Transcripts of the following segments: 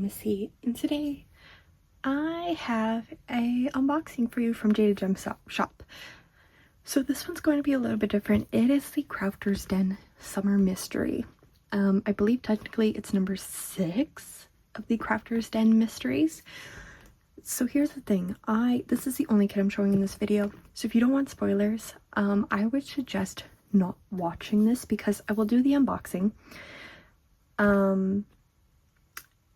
Missy, and today I have a unboxing for you from Jaded Gem Shop. So this one's going to be a little bit different. It is the Crafter's Den Summer Mystery. I believe technically it's number 6 of the Crafter's Den mysteries. So here's the thing, this is the only kit I'm showing in this video, so if you don't want spoilers, I would suggest not watching this because I will do the unboxing.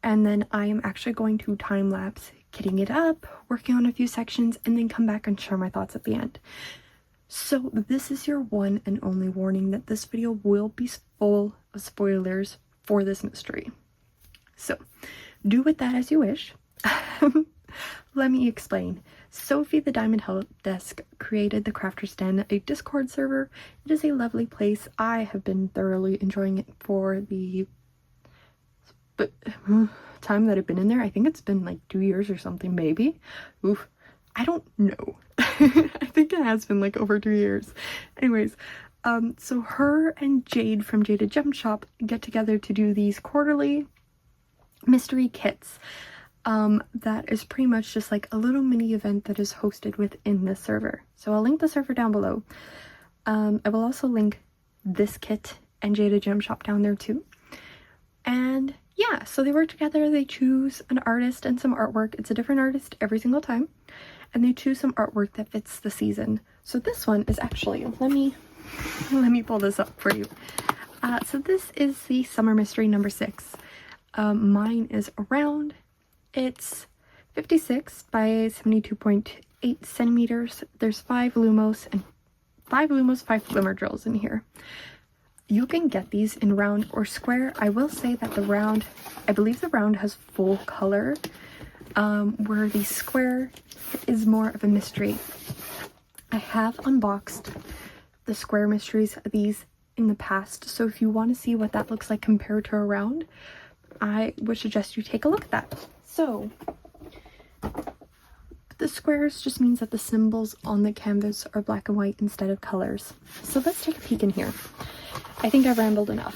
And then I am actually going to time-lapse kitting it up, working on a few sections, and then come back and share my thoughts at the end. So this is your one and only warning that this video will be full of spoilers for this mystery. So do with that as you wish. Let me explain. Sophie, the Diamond Help Desk, created the Crafter's Den, a Discord server. It is a lovely place. I have been thoroughly enjoying it for the time that I've been in there. I think it's been like 2 years or something, maybe. Oof, I don't know. I think it has been like over 2 years. Anyways, so her and Jade from Jaded Gem Shop get together to do these quarterly mystery kits. That is pretty much just like a little mini event that is hosted within this server. So I'll link the server down below. I will also link this kit and Jaded Gem Shop down there too. And yeah, so they work together, they choose an artist and some artwork. It's a different artist every single time. And they choose some artwork that fits the season. So this one is actually, let me pull this up for you. So this is the Summer Mystery number 6. Mine is round. It's 56 by 72.8 centimeters. There's 5 lumos, 5 glimmer drills in here. You can get these in round or square. I will say that the round, I believe the round has full color, where the square is more of a mystery. I have unboxed the square mysteries of these in the past, so if you want to see what that looks like compared to a round, I would suggest you take a look at that. So the squares just means that the symbols on the canvas are black and white instead of colors. So let's take a peek in here. I think I've rambled enough.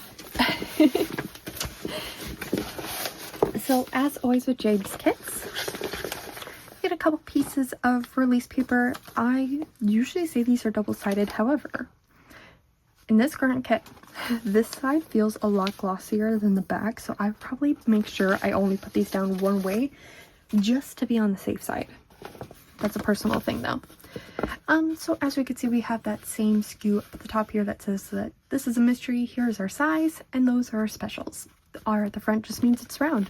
So as always with Jade's kits, you get a couple pieces of release paper. I usually say these are double-sided, however, in this current kit, this side feels a lot glossier than the back, so I probably make sure I only put these down one way just to be on the safe side. That's a personal thing though. So as we can see, we have that same SKU up at the top here that says that this is a mystery, here's our size, and those are our specials. The R at the front just means it's round.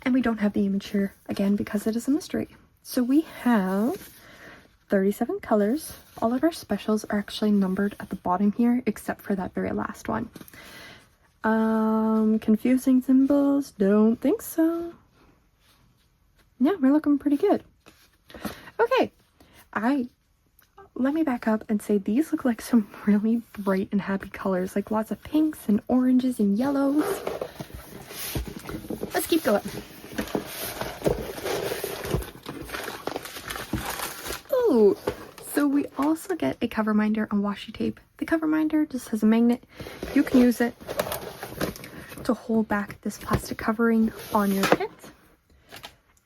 And we don't have the image here, again, because it is a mystery. So we have 37 colors. All of our specials are actually numbered at the bottom here, except for that very last one. Confusing symbols? Don't think so. Yeah, we're looking pretty good. Okay, let me back up and say these look like some really bright and happy colors, like lots of pinks and oranges and yellows. Let's keep going. Oh, so we also get a cover minder on washi tape. The cover minder just has a magnet. You can use it to hold back this plastic covering on your kit.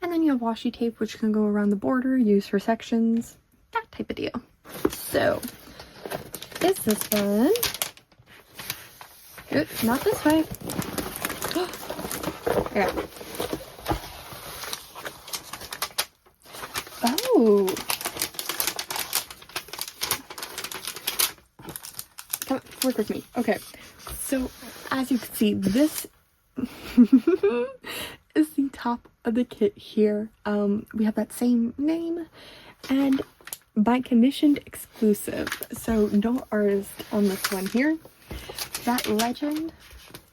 And then you have washi tape, which can go around the border, used for sections, that type of deal. So, is this one? Oops, not this way. Yeah. Oh. Come on, work with me. Okay. So, as you can see, this is the top of the kit here. We have that same name and by conditioned exclusive, so no artist on this one here. That legend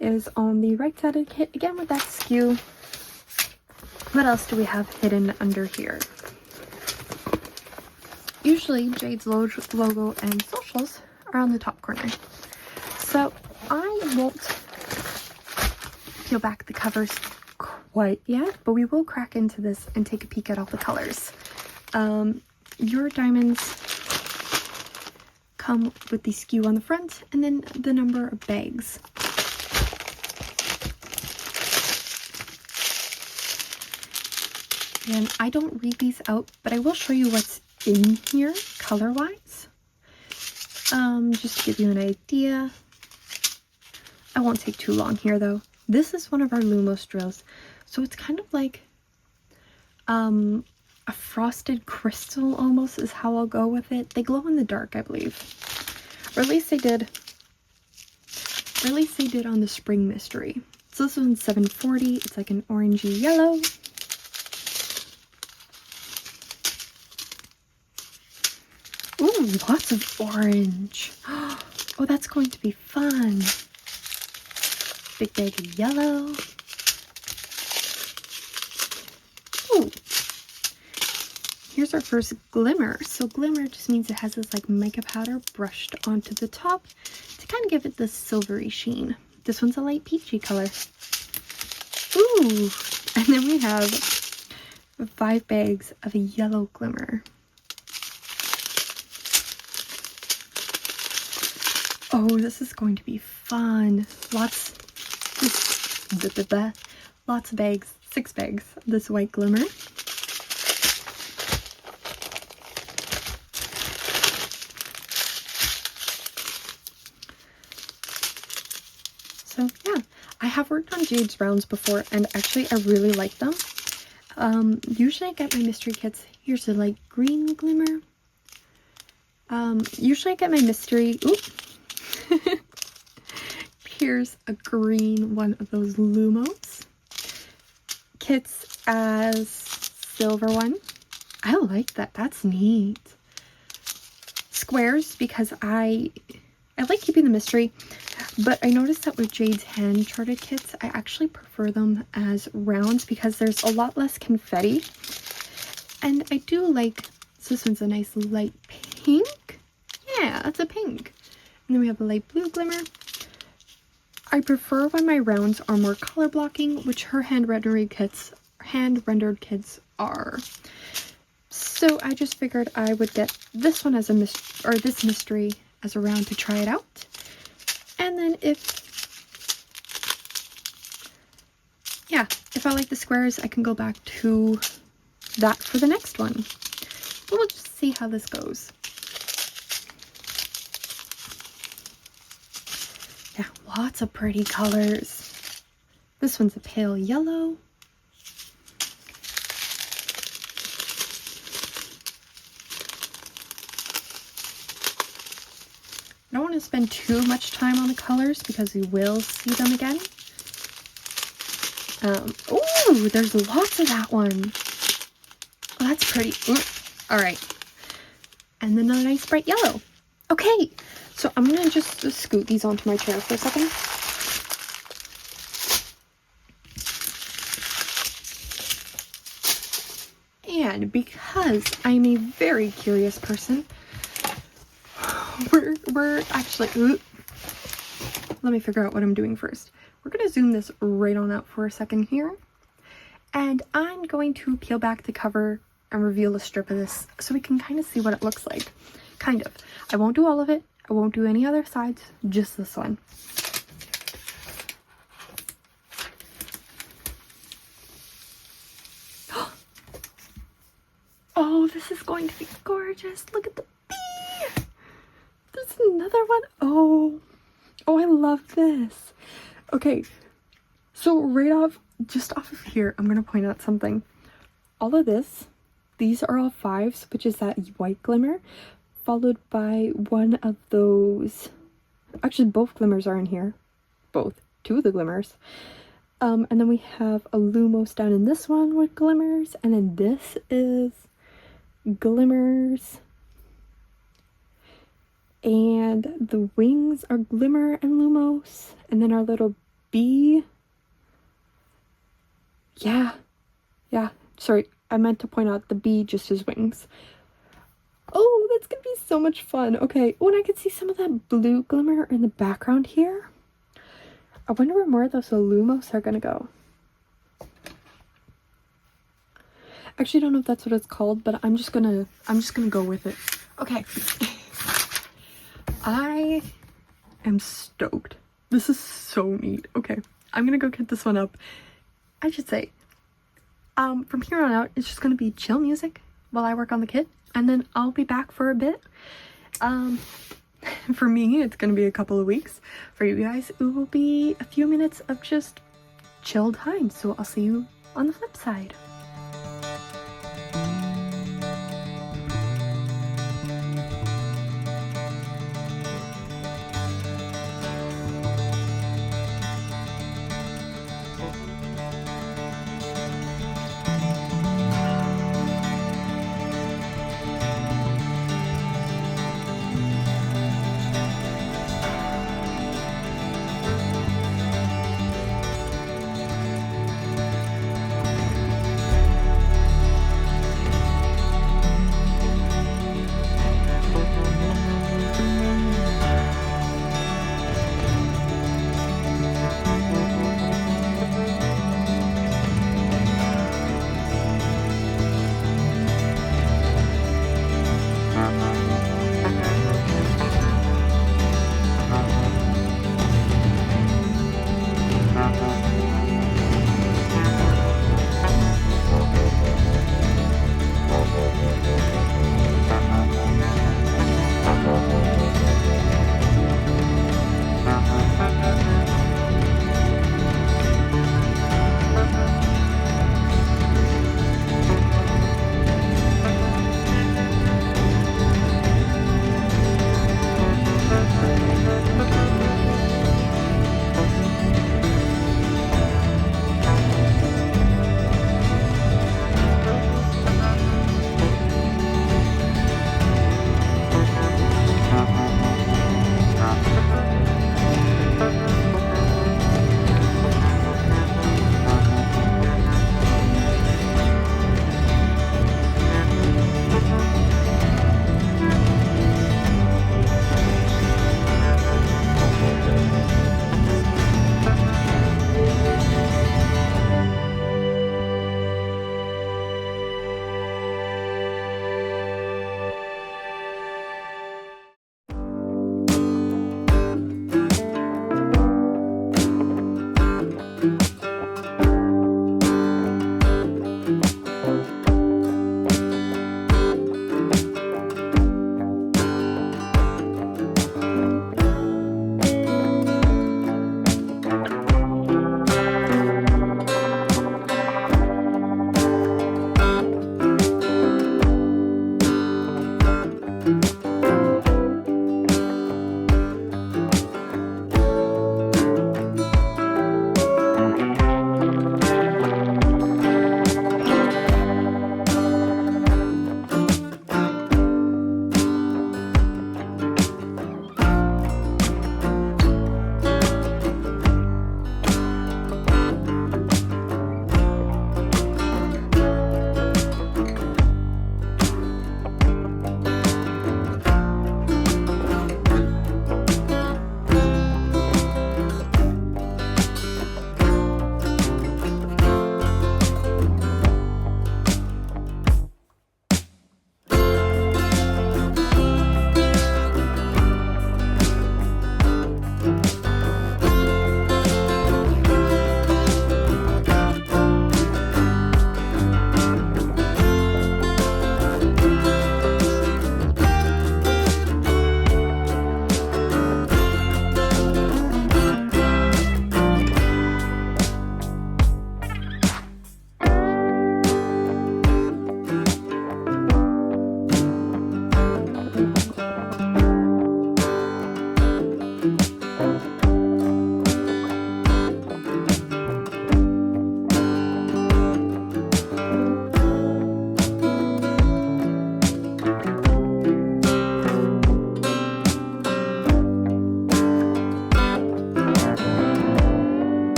is on the right side of the kit, again with that SKU. What else do we have hidden under here? Usually Jade's logo and socials are on the top corner, so I won't peel back the covers quite yet, but we will crack into this and take a peek at all the colors. Your diamonds come with the SKU on the front and then the number of bags. And I don't read these out, but I will show you what's in here color-wise. Just to give you an idea. I won't take too long here though. This is one of our Lumos drills. So it's kind of like a frosted crystal almost is how I'll go with it. They glow in the dark, I believe. Or at least they did. Or at least they did on the Spring Mystery. So this one's 740. It's like an orangey yellow. Ooh, lots of orange. Oh, that's going to be fun. Big bag of yellow. Ooh. Here's our first glimmer. So glimmer just means it has this like mica powder brushed onto the top to kind of give it this silvery sheen. This one's a light peachy color. Ooh. And then we have 5 bags of a yellow glimmer. Oh, this is going to be fun. Lots of bags, 6 bags of this white glimmer. So yeah, I have worked on Jade's rounds before, and actually I really like them. Usually I get my mystery kits. Here's the light green glimmer. Usually I get my mystery, here's a green one of those Lumos kits as silver one. I like that. That's neat. Squares, because I like keeping the mystery, but I noticed that with Jade's hand charted kits, I actually prefer them as rounds because there's a lot less confetti. And I do like, so this one's a nice light pink. Yeah, that's a pink. And then we have a light blue glimmer. I prefer when my rounds are more color blocking, which her hand-rendered kits are. So I just figured I would get this one as a this mystery as a round to try it out. And then if I like the squares, I can go back to that for the next one. But we'll just see how this goes. Yeah, lots of pretty colors. This one's a pale yellow. I don't want to spend too much time on the colors because we will see them again. Oh, there's lots of that one. Oh, that's pretty. All right. And then a nice bright yellow. Okay, so I'm going to just scoot these onto my chair for a second. And because I'm a very curious person, we're actually, let me figure out what I'm doing first. We're going to zoom this right on out for a second here. And I'm going to peel back the cover and reveal a strip of this so we can kind of see what it looks like. Kind of. I won't do all of it. I won't do any other sides, just this one. Oh, this is going to be gorgeous. Look at the bee. There's another one. Oh, I love this. Okay, so just off of here, I'm going to point out something. All of this, these are all 5s, which is that white glimmer, followed by one of those, actually both glimmers are in here, 2 of the glimmers. And then we have a Lumos down in this one with glimmers, and then this is glimmers. And the wings are glimmer and Lumos, and then our little bee. Yeah, sorry, I meant to point out the bee just has wings. Oh, that's gonna be so much fun. Okay, oh, and I can see some of that blue glimmer in the background here. I wonder where more of those Lumos are gonna go. Actually, I don't know if that's what it's called, but I'm just gonna go with it. Okay. I am stoked. This is so neat. Okay, I'm gonna go get this one up. I should say, From here on out, it's just gonna be chill music while I work on the kit, and then I'll be back for a bit. For me, it's gonna be a couple of weeks. For you guys, it will be a few minutes of just chill time. So I'll see you on the flip side.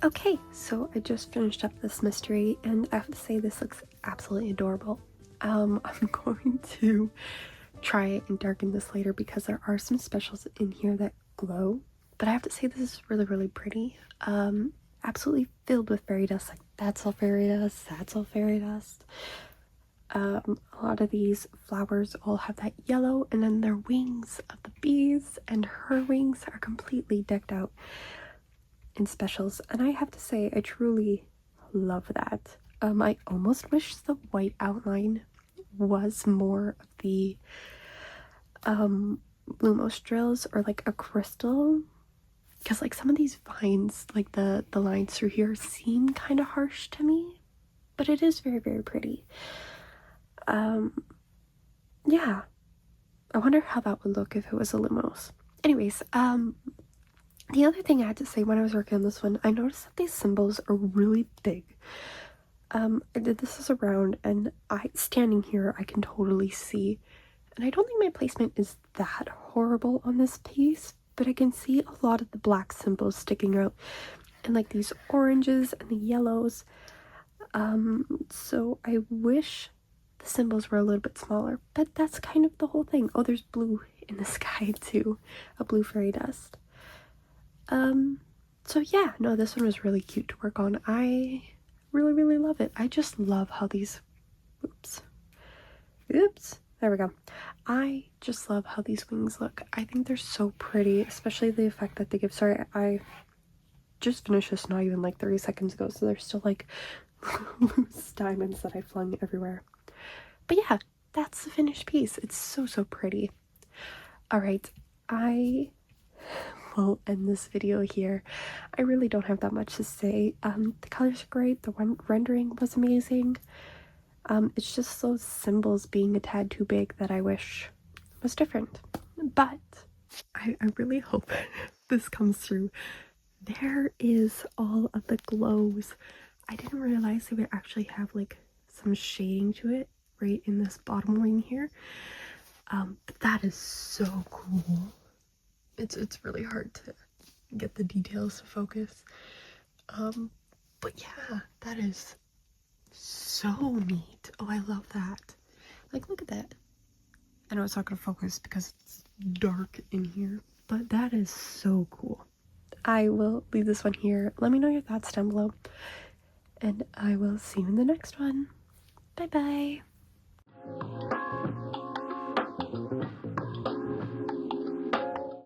Okay, so I just finished up this mystery, and I have to say this looks absolutely adorable. I'm going to try and darken this later because there are some specials in here that glow, but I have to say this is really, really pretty. Absolutely filled with fairy dust. Like, that's all fairy dust, that's all fairy dust. A lot of these flowers all have that yellow, and then their wings of the bees and her wings are completely decked out in specials, and I have to say I truly love that. I almost wish the white outline was more of the Lumos drills or like a crystal, because like some of these vines, like the lines through here seem kind of harsh to me, but it is very, very pretty. Yeah, I wonder how that would look if it was a Lumos. Anyways, the other thing I had to say when I was working on this one, I noticed that these symbols are really big. I did this as a round, and standing here, I can totally see, and I don't think my placement is that horrible on this piece, but I can see a lot of the black symbols sticking out, and like these oranges and the yellows. So I wish the symbols were a little bit smaller, but that's kind of the whole thing. Oh, there's blue in the sky too, a blue fairy dust. So yeah, no, this one was really cute to work on. I really, really love it. I just love how these, oops, there we go. I just love how these wings look. I think they're so pretty, especially the effect that they give. Sorry, I just finished this not even like 30 seconds ago, so there's still like loose diamonds that I flung everywhere. But yeah, that's the finished piece. It's so, so pretty. All right, I will end this video here. I really don't have that much to say. The colors are great, the rendering was amazing. It's just those symbols being a tad too big that I wish was different. But I really hope this comes through. There is all of the glows. I didn't realize they would actually have like some shading to it right in this bottom wing here. But that is so cool. It's really hard to get the details to focus. But yeah, that is so neat. Oh, I love that. Like, look at that. I know it's not gonna focus because it's dark in here, but that is so cool. I will leave this one here. Let me know your thoughts down below, and I will see you in the next one. Bye bye.